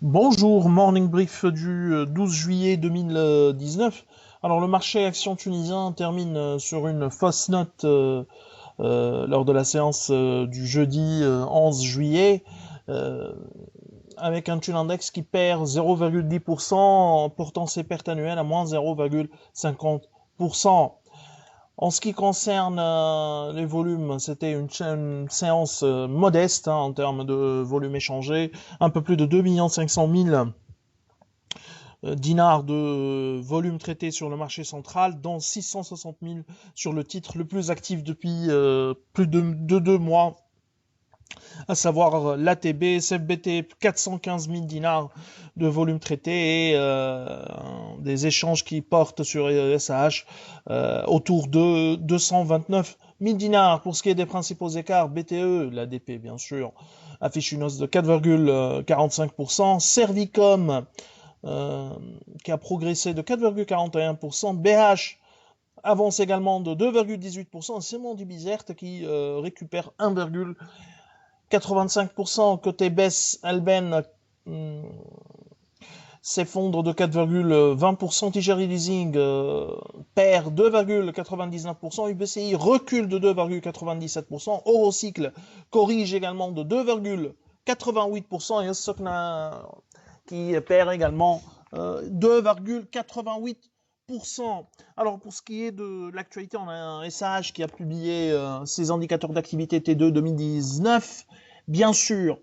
Bonjour, morning brief du 12 juillet 2019. Alors le marché action tunisien termine sur une fausse note lors de la séance du jeudi 11 juillet euh, avec un Tune Index qui perd 0,10%, portant ses pertes annuelles à moins 0,50%. En ce qui concerne les volumes, c'était une séance modeste en termes de volume échangé, un peu plus de 2 500 000 dinars de volume traité sur le marché central, dont 660 000 sur le titre le plus actif depuis plus de 2 mois, à savoir l'ATB, CFBT, 415 000 dinars de volume traité et des échanges qui portent sur SAH autour de 229 000 dinars. Pour ce qui est des principaux écarts, BTE, l'ADP bien sûr, affiche une hausse de 4,45%, Servicom qui a progressé de 4,41%. BH avance également de 2,18%. C'est Mondi Bizert qui récupère 1,85%. Côté baisse, Alben s'effondre de 4,20%. Tigeri Leasing perd 2,99%. UBCI recule de 2,97%. Eurocycle corrige également de 2,88%. Et Sokna qui perd également 2,88%. Alors pour ce qui est de l'actualité, on a un SAH qui a publié ses indicateurs d'activité T2 2019. Bien sûr,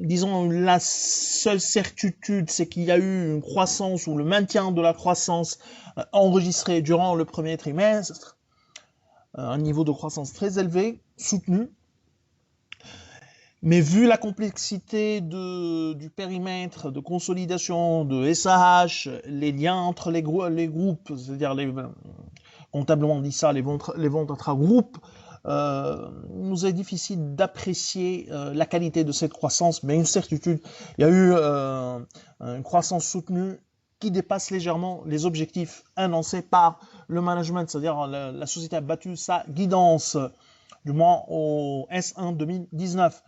disons la seule certitude, c'est qu'il y a eu une croissance ou le maintien de la croissance enregistrée durant le premier trimestre, un niveau de croissance très élevé, soutenu. Mais vu la complexité du périmètre de consolidation de SAH, les liens entre les groupes, c'est-à-dire comptablement dit ça, les ventes intra-groupes, nous est difficile d'apprécier la qualité de cette croissance, mais une certitude, il y a eu une croissance soutenue qui dépasse légèrement les objectifs annoncés par le management, c'est-à-dire la société a battu sa guidance, du moins au S1 2019.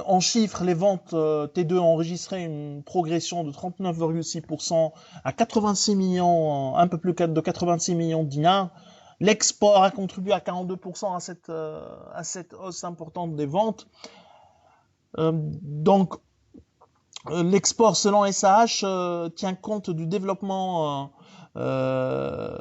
En chiffres, les ventes T2 ont enregistré une progression de 39,6% à 86 millions, un peu plus de 86 millions de dinars. L'export a contribué à 42% à cette hausse importante des ventes. Donc, l'export, selon SAH, tient compte du développement de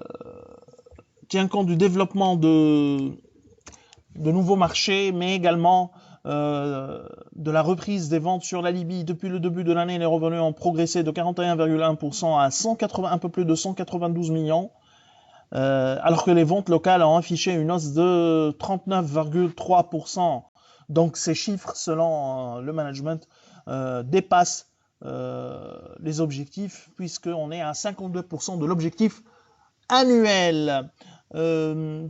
nouveaux marchés, mais également de la reprise des ventes sur la Libye. Depuis le début de l'année, les revenus ont progressé de 41,1% à 180, un peu plus de 192 millions, alors que les ventes locales ont affiché une hausse de 39,3%. Donc ces chiffres, selon le management, dépassent les objectifs, puisqu'on est à 52% de l'objectif annuel.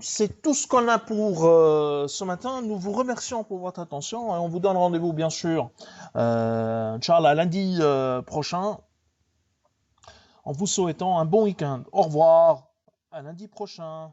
C'est tout ce qu'on a pour ce matin. Nous vous remercions pour votre attention et on vous donne rendez-vous bien sûr, Inch'Allah, lundi prochain, en vous souhaitant un bon week-end. Au revoir, à lundi prochain.